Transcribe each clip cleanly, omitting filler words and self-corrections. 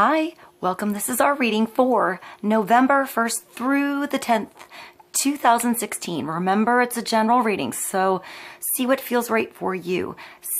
Hi, welcome. This is our reading for November 1st through the 10th, 2016. Remember, it's a general reading, so see what feels right for you.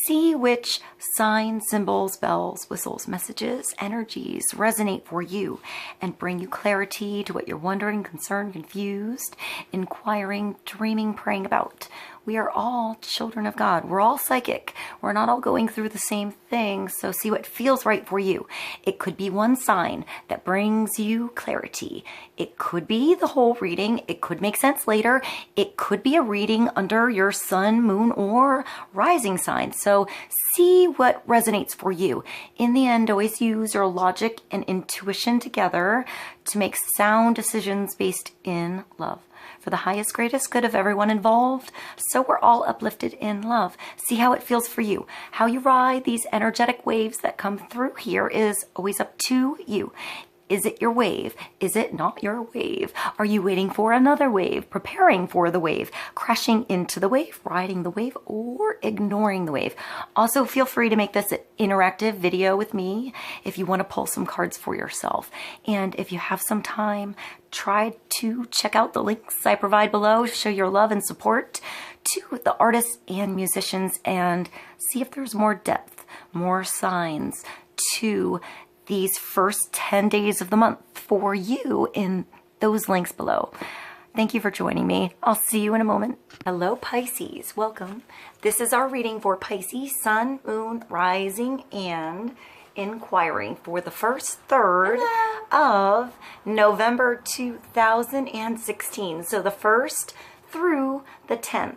See which signs, symbols, bells, whistles, messages, energies resonate for you and bring you clarity to what you're wondering, concerned, confused, inquiring, dreaming, praying about. We are all children of God. We're all psychic. We're not all going through the same thing, so see what feels right for you. It could be one sign that brings you clarity. It could be the whole reading. It could make sense later. It could be a reading under your sun, moon, or rising sign. So see what resonates for you. In the end, always use your logic and intuition together to make sound decisions based in love, for the highest, greatest good of everyone involved, so we're all uplifted in love. See how it feels for you. How you ride these energetic waves that come through here is always up to you. Is it your wave? Is it not your wave? Are you waiting for another wave, preparing for the wave, crashing into the wave, riding the wave, or ignoring the wave? Also, feel free to make this an interactive video with me if you want to pull some cards for yourself. And if you have some time, try to check out the links I provide below to show your love and support to the artists and musicians and see if there's more depth, more signs to these first 10 days of the month for you in those links below. Thank you for joining me. I'll see you in a moment. Hello, Pisces. Welcome. This is our reading for Pisces, Sun, Moon, Rising, and Inquiring for the first third of November 2016. So the 1st through the 10th.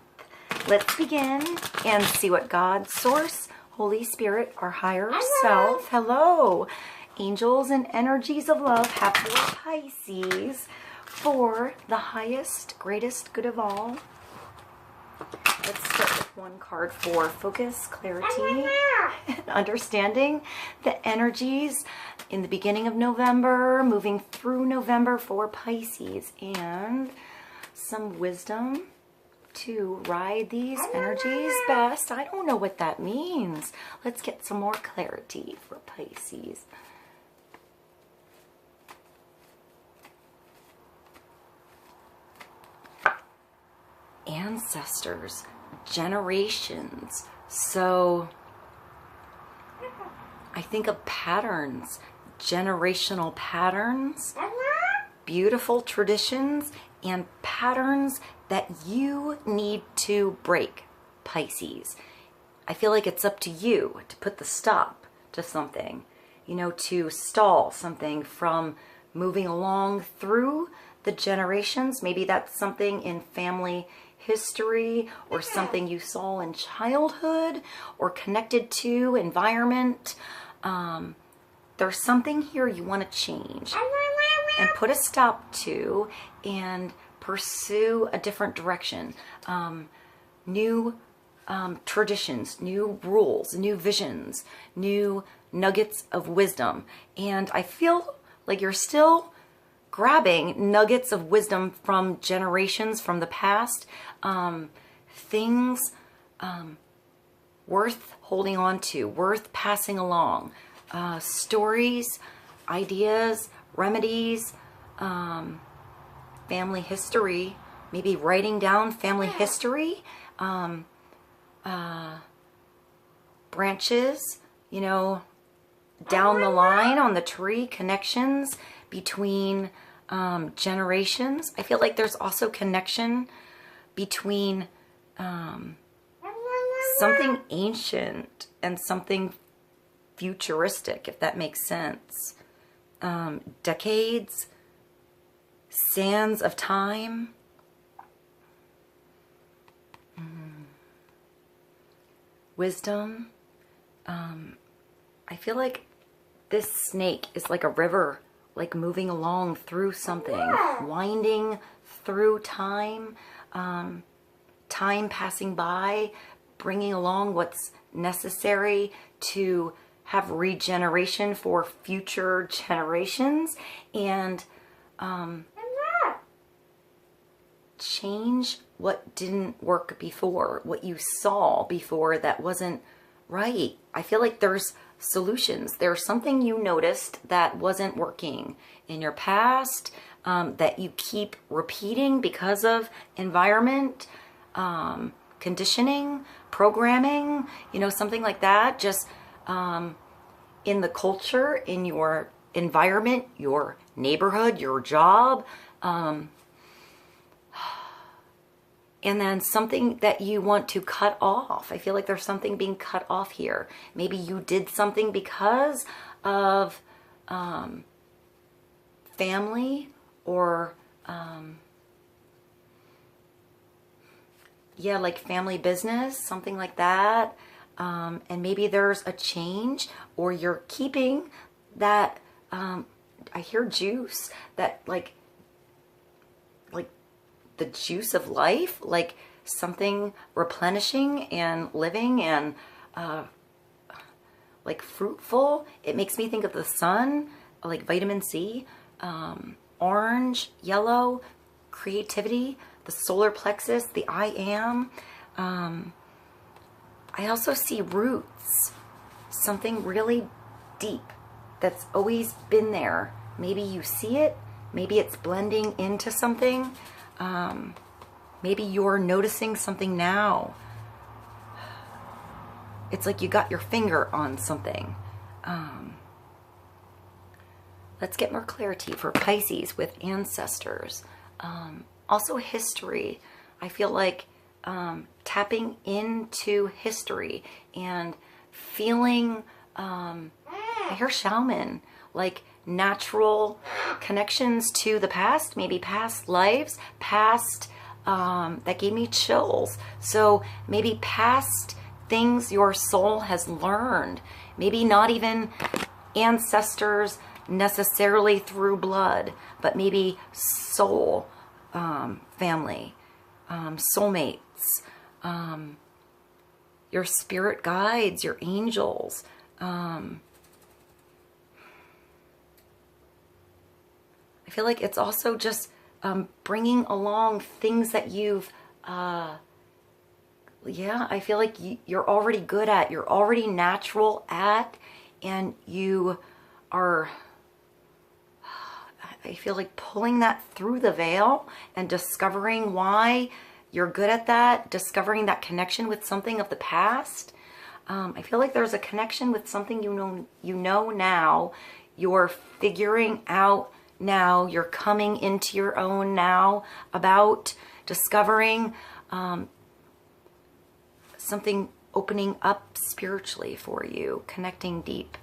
Let's begin and see what God, Source, Holy Spirit, our higher self, hello, angels and energies of love have for Pisces for the highest, greatest good of all. Let's start with one card for focus, clarity, and understanding the energies in the beginning of November, moving through November for Pisces, and some wisdom to ride these energies best. I don't know what that means. Let's get some more clarity for Pisces. Ancestors, generations. So I think of patterns, generational patterns, beautiful traditions, and patterns that you need to break, Pisces. I feel like it's up to you to put the stop to something, you know, to stall something from moving along through the generations. Maybe that's something in family history or something you saw in childhood or connected to environment. There's something here you want to change and put a stop to and pursue a different direction. New traditions, new rules, new visions, new nuggets of wisdom. And I feel like you're still grabbing nuggets of wisdom from generations from the past, things worth holding on to, worth passing along, stories, ideas, remedies, family history, maybe writing down family history, branches, you know, down the line on the tree, connections between generations. I feel like there's also connection between something ancient and something futuristic, if that makes sense. Decades, sands of time. Wisdom. I feel like this snake is like a river, like moving along through something, winding through time, time passing by, bringing along what's necessary to have regeneration for future generations, and change what didn't work before, what you saw before that wasn't right. I feel like there's solutions. There's something you noticed that wasn't working in your past, that you keep repeating because of environment, conditioning, programming, you know, something like that. Just in the culture, in your environment, your neighborhood, your job, and then something that you want to cut off. I feel like there's something being cut off here. Maybe you did something because of family, or yeah, like family business, something like that. And maybe there's a change, or you're keeping that, I hear juice, that like the juice of life, like something replenishing and living and like fruitful. It makes me think of the sun, like vitamin C, orange, yellow, creativity, the solar plexus, the I am. I also see roots, something really deep that's always been there. Maybe you see it, maybe it's blending into something. Maybe you're noticing something now. It's like you got your finger on something. Let's get more clarity for Pisces with ancestors. Also history. I feel like tapping into history and feeling, I hear shaman, like natural connections to the past, maybe past lives, past, that gave me chills. So maybe past things your soul has learned, maybe not even ancestors necessarily through blood, but maybe soul, family, soulmates, your spirit guides, your angels. I feel like it's also just bringing along things that you've, yeah, I feel like you're already good at, you're already natural at, and you are, I feel like pulling that through the veil and discovering why you're good at that, discovering that connection with something of the past. I feel like there's a connection with something you know now, you're figuring out now, you're coming into your own now, about discovering something opening up spiritually for you, connecting deep.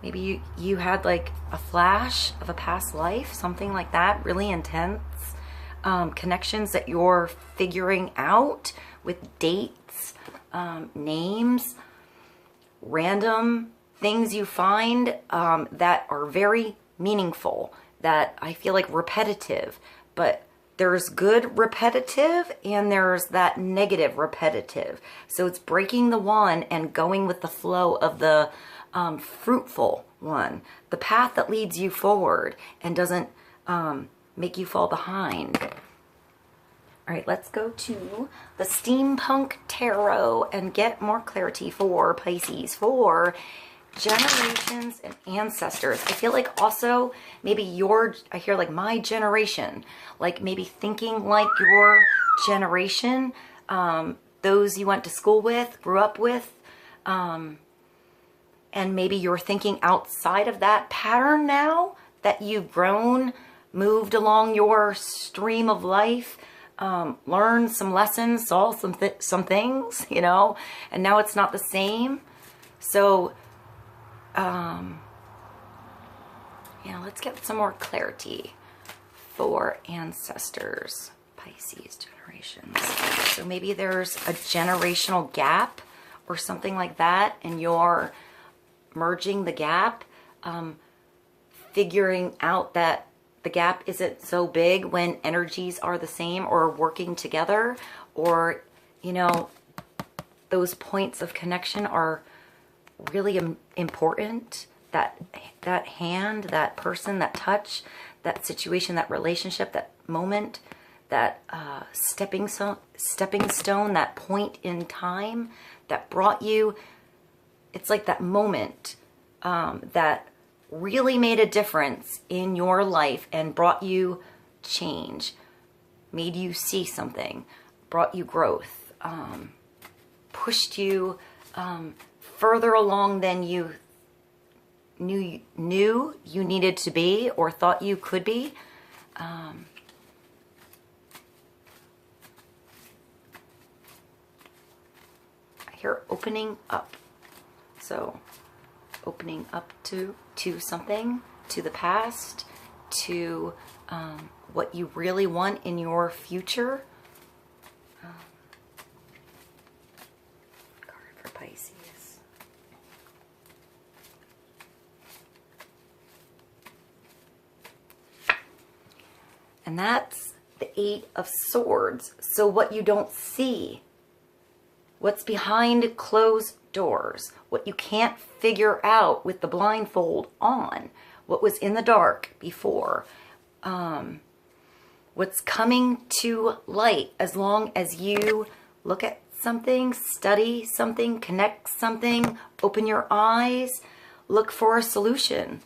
Maybe you had like a flash of a past life, something like that, really intense. Connections that you're figuring out with dates, names, random things you find that are very meaningful, that I feel like repetitive, but there's good repetitive and there's that negative repetitive. So it's breaking the one and going with the flow of the fruitful one, the path that leads you forward and doesn't make you fall behind. All right, let's go to the Steampunk Tarot and get more clarity for Pisces, for generations and ancestors. I feel like also maybe I hear like my generation, like maybe thinking like your generation, those you went to school with, grew up with, and maybe you're thinking outside of that pattern now that you've grown, moved along your stream of life, learned some lessons, saw some things, you know, and now it's not the same. So yeah, let's get some more clarity for ancestors, Pisces generations. So maybe there's a generational gap or something like that, and you're merging the gap, figuring out that the gap isn't so big when energies are the same or working together, or, you know, those points of connection are really important. That hand, that person, that touch, that situation, that relationship, that moment, that stepping stone, that point in time that brought you it's like that moment that really made a difference in your life and brought you change, made you see something, brought you growth, pushed you further along than you knew you needed to be or thought you could be. I hear opening up. So opening up to something, to the past, to what you really want in your future. Card for Pisces. And that's the Eight of Swords. So what you don't see, what's behind closed doors, what you can't figure out with the blindfold on, what was in the dark before, what's coming to light as long as you look at something, study something, connect something, open your eyes, look for a solution,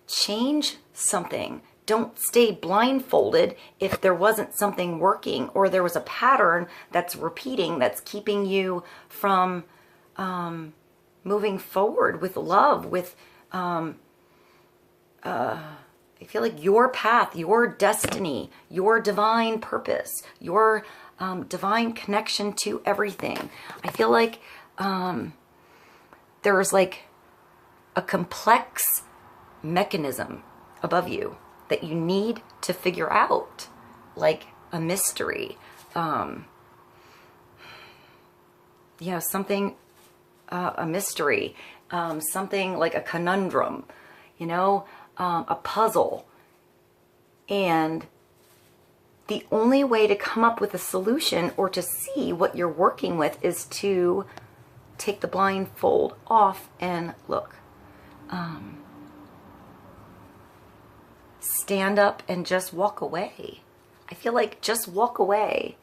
change something. Don't stay blindfolded if there wasn't something working or there was a pattern that's repeating, that's keeping you from moving forward with love, with, I feel like your path, your destiny, your divine purpose, your divine connection to everything. I feel like there's like a complex mechanism above you that you need to figure out, like a mystery. Something, a mystery, something like a conundrum, a puzzle. And the only way to come up with a solution or to see what you're working with is to take the blindfold off and look. Stand up and just walk away. I feel like just walk away,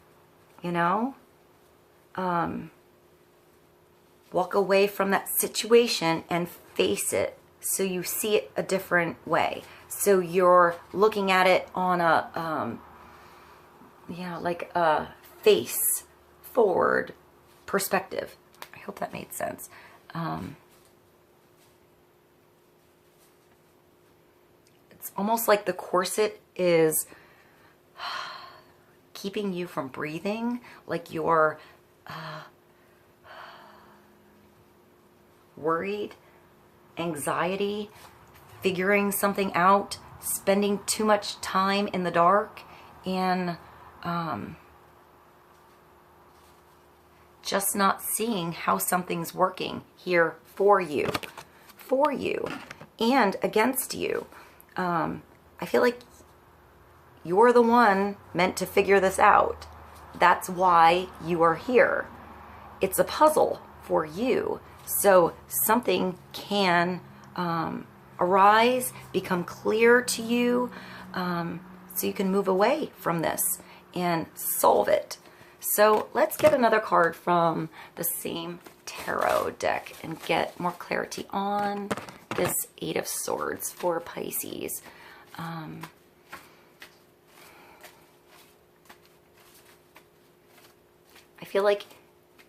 walk away from that situation and face it so you see it a different way. So you're looking at it on a, like a face forward perspective. I hope that made sense. It's almost like the corset is keeping you from breathing, like you're worried, anxiety, figuring something out, spending too much time in the dark, and just not seeing how something's working here for you and against you. I feel like you're the one meant to figure this out. That's why you are here. It's a puzzle for you. So something can arise, become clear to you, so you can move away from this and solve it. So let's get another card from the same tarot deck and get more clarity on this Eight of Swords for Pisces. I feel like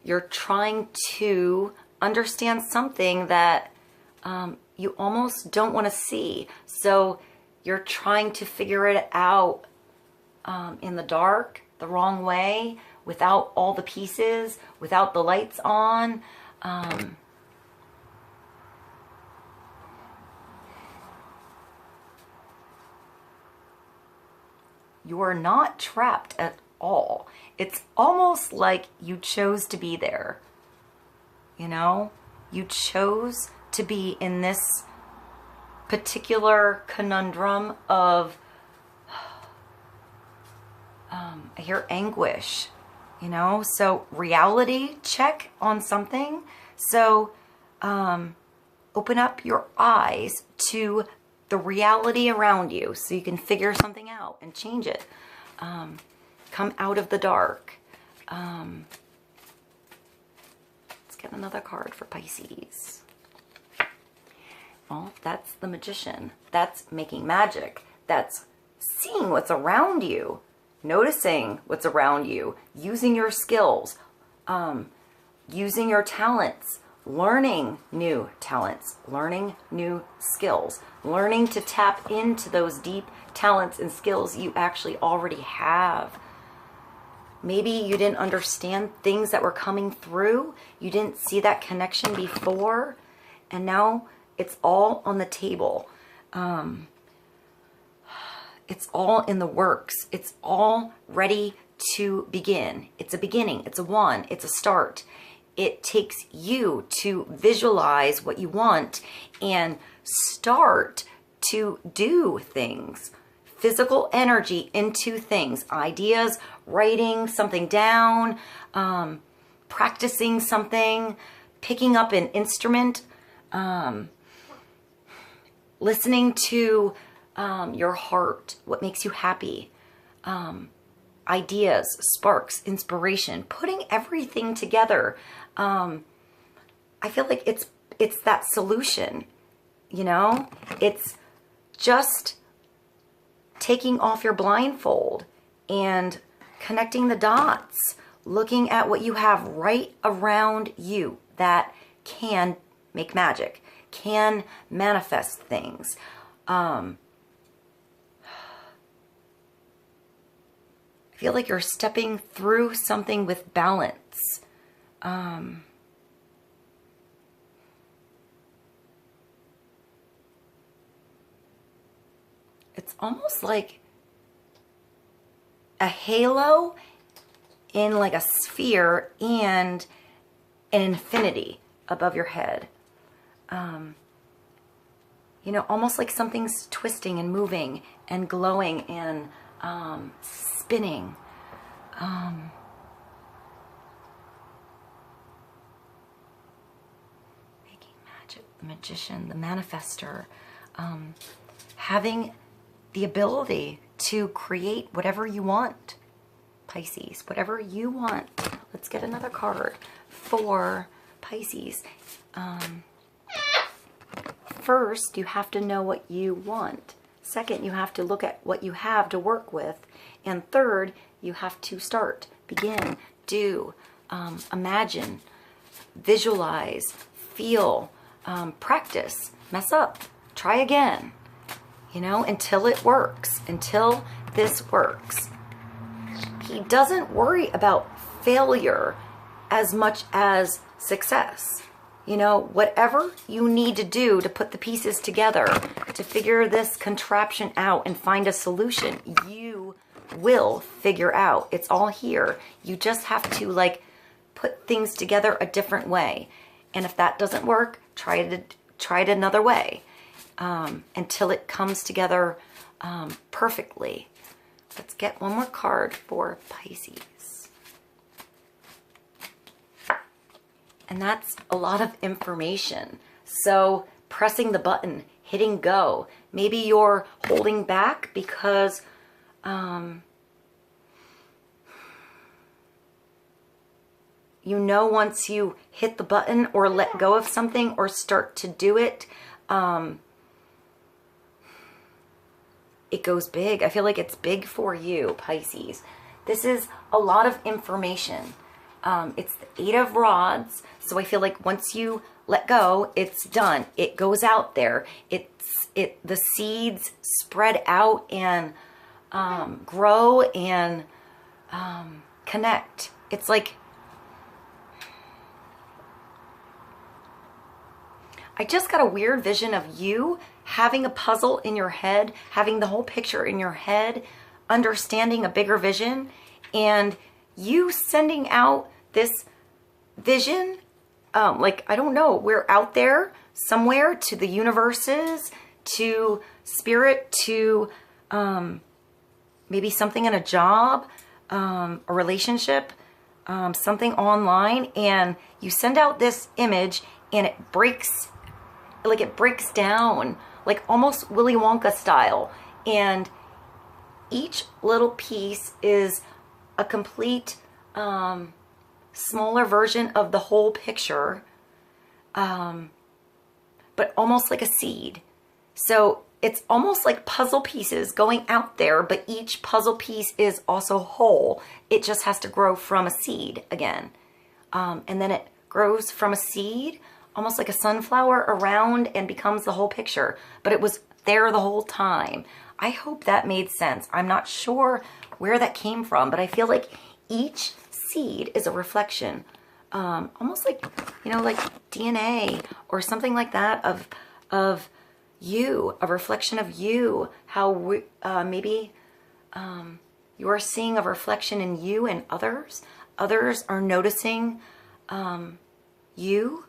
you're trying to understand something that you almost don't want to see. So you're trying to figure it out in the dark, the wrong way, without all the pieces, without the lights on. You are not trapped at all. It's almost like you chose to be there. You chose to be in this particular conundrum of, I hear anguish, so reality check on something. So open up your eyes to the reality around you so you can figure something out and change it. Come out of the dark. Let's get another card for Pisces. Well, that's the Magician. That's making magic. That's seeing what's around you, noticing what's around you, using your skills, using your talents, learning new talents, learning new skills, learning to tap into those deep talents and skills you actually already have. Maybe you didn't understand things that were coming through. You didn't see that connection before, and now it's all on the table. It's all in the works. It's all ready to begin. It's a beginning. It's a one. It's a start. It takes you to visualize what you want and start to do things. Physical energy into things, ideas, writing something down, practicing something, picking up an instrument, listening to your heart, what makes you happy, ideas, sparks, inspiration, putting everything together. I feel like it's that solution, you know? It's just taking off your blindfold and connecting the dots, looking at what you have right around you that can make magic, can manifest things. I feel like you're stepping through something with balance. It's almost like a halo in like a sphere and an infinity above your head. You know, almost like something's twisting and moving and glowing and spinning. Making magic, the Magician, the manifester, having the ability to create whatever you want, Pisces, whatever you want. Let's get another card for Pisces. First, you have to know what you want. Second, you have to look at what you have to work with. And third, you have to start, begin, do, imagine, visualize, feel, practice, mess up, try again, you know, until it works, until this works. He doesn't worry about failure as much as success. You know, whatever you need to do to put the pieces together, to figure this contraption out and find a solution, you will figure out. It's all here. You just have to like put things together a different way. And if that doesn't work, try it another way until it comes together perfectly. Let's get one more card for Pisces. And that's a lot of information. So pressing the button, hitting go. Maybe you're holding back because you know, once you hit the button or let go of something or start to do it, it goes big. I feel like it's big for you, Pisces. This is a lot of information. It's the 8 of Rods. So I feel like once you let go, it's done. It goes out there. The seeds spread out and grow and connect. It's like, I just got a weird vision of you having a puzzle in your head, having the whole picture in your head, understanding a bigger vision, and you sending out this vision, like, I don't know, we're out there somewhere, to the universes, to spirit, to maybe something in a job, a relationship, something online, and you send out this image and it breaks, like it breaks down, like almost Willy Wonka style. And each little piece is a complete smaller version of the whole picture, but almost like a seed. So it's almost like puzzle pieces going out there, but each puzzle piece is also whole. It just has to grow from a seed again. And then it grows from a seed, almost like a sunflower, around and becomes the whole picture. But it was there the whole time. I hope that made sense. I'm not sure where that came from, but I feel like each seed is a reflection, almost like, you know, like DNA or something like that of you, a reflection of you, how we, maybe you are seeing a reflection in you and others. Others are noticing you.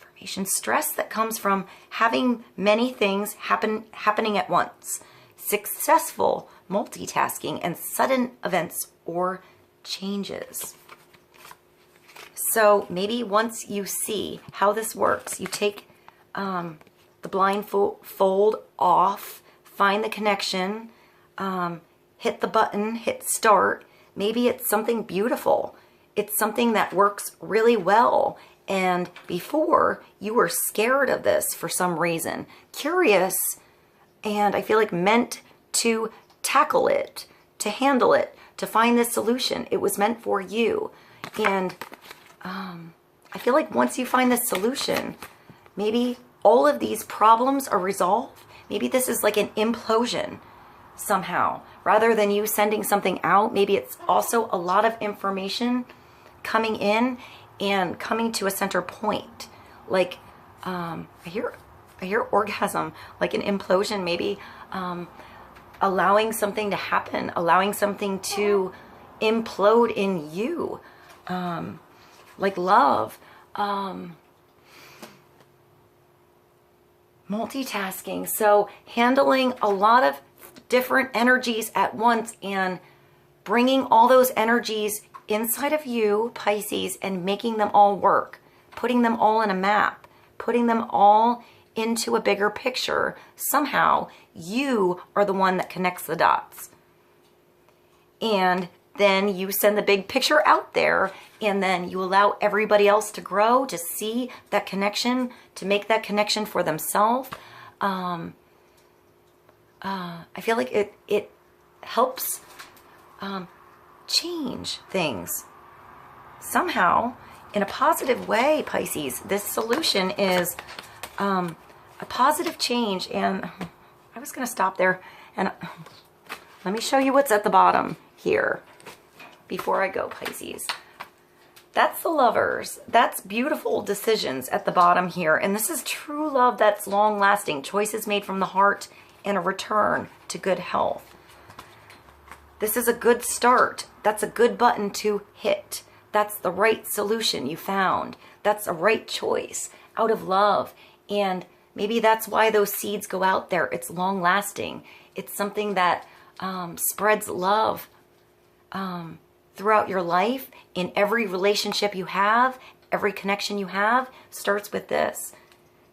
Information stress that comes from having many things happening at once. Successful multitasking and sudden events or changes. So maybe once you see how this works, you take the blindfold off, find the connection, hit the button, hit start. Maybe it's something beautiful. It's something that works really well. And before, you were scared of this for some reason, curious, and I feel like meant to tackle it, to handle it, to find this solution. It was meant for you. And I feel like once you find this solution, maybe all of these problems are resolved. Maybe this is like an implosion somehow. Rather than you sending something out, maybe it's also a lot of information coming in and coming to a center point. Like, I hear orgasm, like an implosion, maybe allowing something to happen, allowing something to implode in you, like love, multitasking. So handling a lot of different energies at once and bringing all those energies inside of you, Pisces, and making them all work, putting them all in a map, putting them all into a bigger picture. Somehow you are the one that connects the dots. And then you send the big picture out there, and then you allow everybody else to grow, to see that connection, to make that connection for themselves. I feel like it helps change things somehow in a positive way, Pisces. This solution is a positive change. And I was going to stop there and let me show you what's at the bottom here before I go, Pisces. That's the Lovers. That's beautiful decisions at the bottom here. And this is true love that's long lasting. Choices made from the heart and a return to good health. This is a good start. That's a good button to hit. That's the right solution you found. That's a right choice out of love. And maybe that's why those seeds go out there. It's long lasting. It's something that spreads love throughout your life. In every relationship you have, every connection you have starts with this.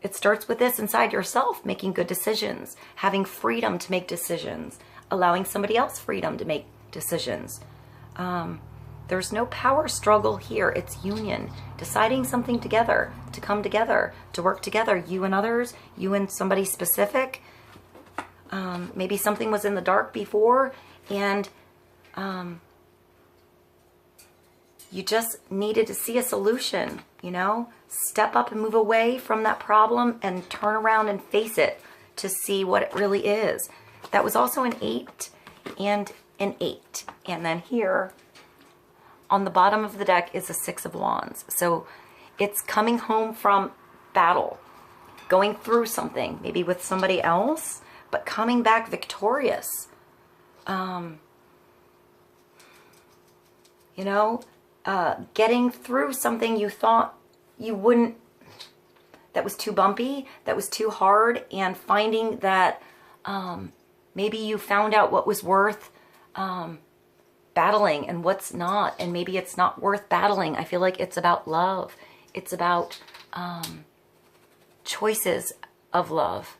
It starts with this inside yourself, making good decisions, having freedom to make decisions, allowing somebody else freedom to make decisions. There's no power struggle here. It's union, deciding something together, to come together, to work together, you and others, you and somebody specific. Maybe something was in the dark before, and you just needed to see a solution, you know? Step up and move away from that problem and turn around and face it to see what it really is. That was also an 8 and an 8. And then here on the bottom of the deck is a 6 of Wands. So it's coming home from battle, going through something, maybe with somebody else, but coming back victorious. You know, getting through something you thought you wouldn't, that was too bumpy, that was too hard, and finding that maybe you found out what was worth battling and what's not, and maybe it's not worth battling. I feel like it's about love. It's about choices of love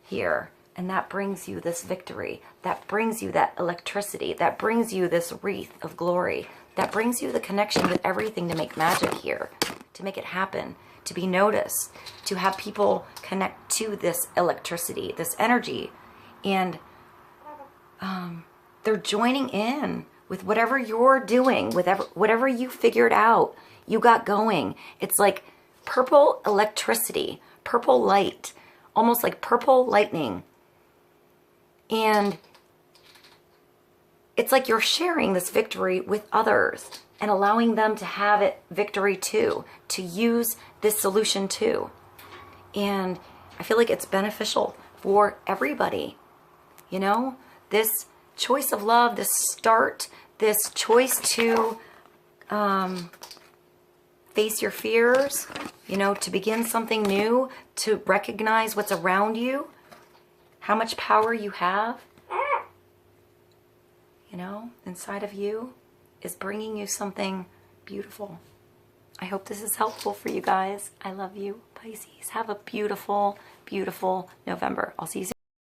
here. And that brings you this victory. That brings you that electricity. That brings you this wreath of glory. That brings you the connection with everything to make magic here, to make it happen, to be noticed, to have people connect to this electricity, this energy. And they're joining in with whatever you're doing, with whatever you figured out, you got going. It's like purple electricity, purple light, almost like purple lightning. And it's like you're sharing this victory with others and allowing them to have it victory too, to use this solution too. And I feel like it's beneficial for everybody. You know, this choice of love, this start, this choice to face your fears, you know, to begin something new, to recognize what's around you, how much power you have, you know, inside of you, is bringing you something beautiful. I hope this is helpful for you guys. I love you, Pisces. Have a beautiful, beautiful November. I'll see you soon.